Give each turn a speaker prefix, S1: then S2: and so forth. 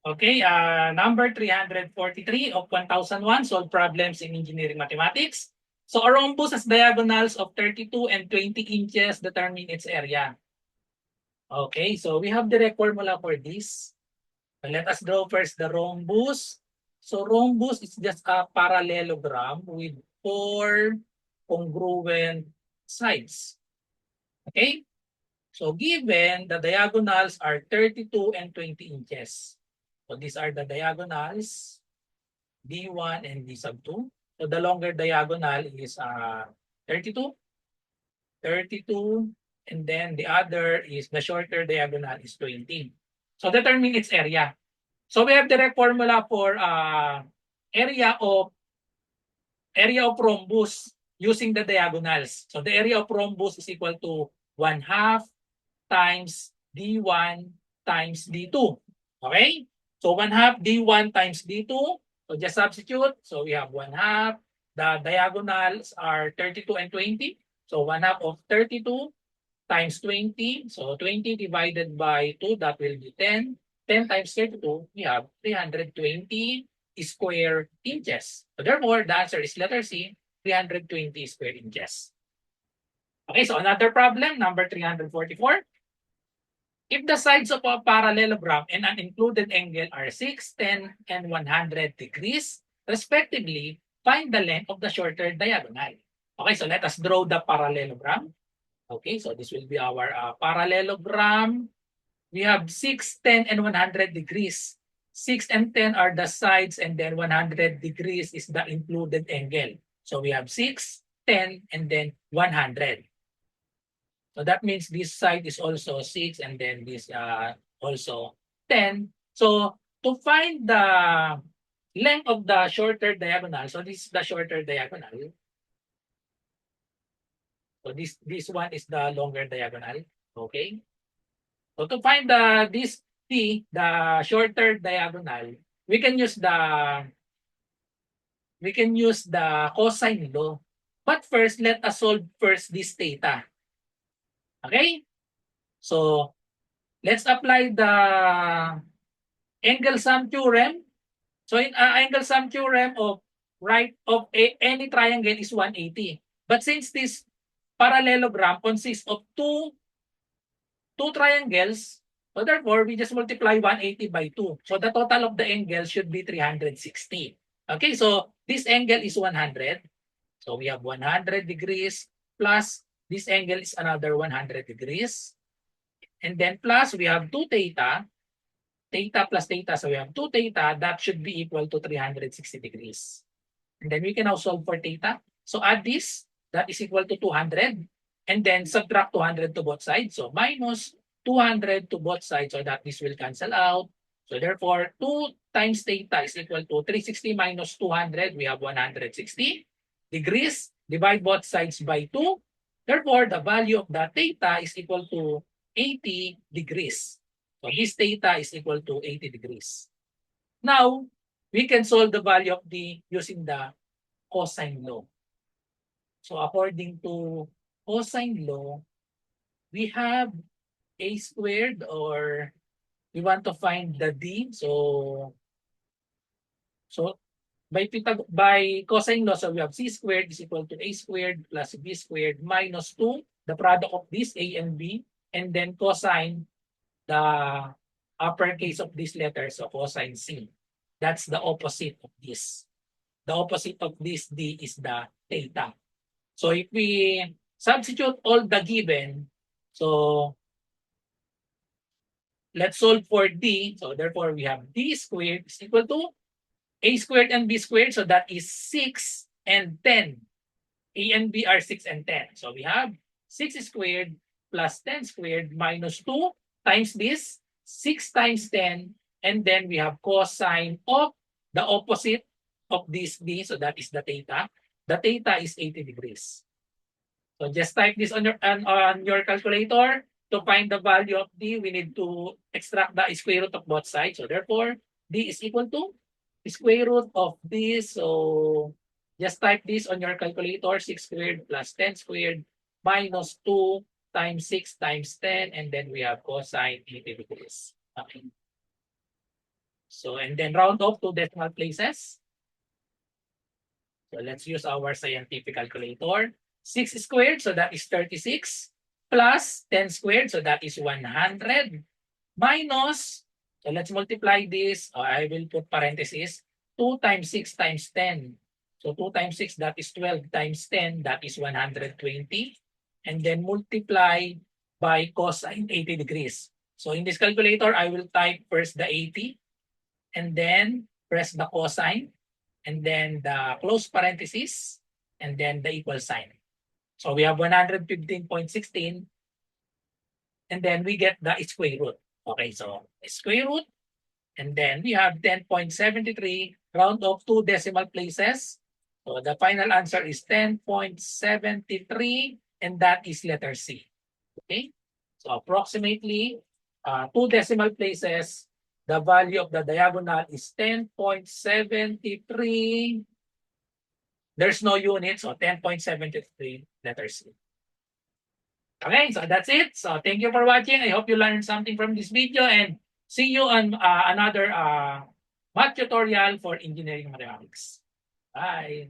S1: Okay, number 343 of 1001, solve problems in engineering mathematics. So a rhombus has diagonals of 32 and 20 inches, determine its area. Okay, so we have direct formula for this. Let us draw first the rhombus. So rhombus is just a parallelogram with four congruent sides. Okay, so given the diagonals are 32 and 20 inches. So these are the diagonals, D1 and D sub 2. So the longer diagonal is 32, 32, and then the other is the shorter diagonal is 20. So determine its area. So we have direct formula for area of rhombus using the diagonals. So the area of rhombus is equal to 1/2 times D1 times D2. Okay? So 1/2 D1 times D2. So just substitute. So we have 1/2. The diagonals are 32 and 20. So 1/2 of 32 times 20. So 20 divided by 2, that will be 10. 10 times 32, we have 320 square inches. So therefore, the answer is letter C, 320 square inches. Okay, so another problem, number 344. If the sides of a parallelogram and an included angle are 6, 10, and 100 degrees, respectively, find the length of the shorter diagonal. Okay, so let us draw the parallelogram. Okay, so this will be our parallelogram. We have 6, 10, and 100 degrees. 6 and 10 are the sides, and then 100 degrees is the included angle. So we have 6, 10, and then 100. So that means this side is also 6 and then this also 10. So to find the length of the shorter diagonal, so this is the shorter diagonal. So this one is the longer diagonal. Okay. So to find this T, the shorter diagonal, we can use the cosine law. But first, let us solve first this theta. Okay? So let's apply the angle sum theorem. So in angle sum theorem of any triangle is 180. But since this parallelogram consists of two triangles, so therefore we just multiply 180 by 2. So the total of the angle should be 360. Okay, so this angle is 100. So we have 100 degrees plus this angle is another 100 degrees. And then plus we have 2 theta. Theta plus theta. So we have 2 theta. That should be equal to 360 degrees. And then we can now solve for theta. So add this. That is equal to 200. And then subtract 200 to both sides. So minus 200 to both sides so that this will cancel out. So therefore, 2 times theta is equal to 360 minus 200. We have 160 degrees. Divide both sides by 2. Therefore, the value of the theta is equal to 80 degrees. So this theta is equal to 80 degrees. Now, we can solve the value of D using the cosine law. So according to cosine law, we have a squared, or we want to find the D. So by cosine law, so we have C squared is equal to A squared plus B squared minus 2, the product of this A and B, and then cosine the uppercase of this letter, so cosine C. That's the opposite of this. The opposite of this D is the theta. So if we substitute all the given, so let's solve for D. So therefore, we have D squared is equal to A squared and B squared. So that is 6 and 10. A and B are 6 and 10. So we have 6 squared plus 10 squared minus 2 times this, 6 times 10, and then we have cosine of the opposite of this D. So that is the theta. The theta is 80 degrees. So just type this on your calculator. To find the value of D, we need to extract the square root of both sides. So therefore, D is equal to square root of this. So just type this on your calculator. 6 squared plus 10 squared minus 2 times 6 times 10. And then we have cosine 80 degrees. Okay. So, and then round off to decimal places. So let's use our scientific calculator. 6 squared, so that is 36, plus 10 squared, so that is 100, minus, so let's multiply this. I will put parenthesis, 2 times 6 times 10. So 2 times 6, that is 12 times 10, that is 120. And then multiply by cosine 80 degrees. So in this calculator, I will type first the 80, and then press the cosine, and then the close parenthesis, and then the equal sign. So we have 115.16, and then we get the square root. Okay, so square root, and then we have 10.73, round off 2 decimal places. So the final answer is 10.73, and that is letter C. Okay, so approximately 2 decimal places, the value of the diagonal is 10.73. There's no unit, so 10.73, letter C. Okay, so that's it. So thank you for watching. I hope you learned something from this video, and see you on another math tutorial for engineering mathematics. Bye.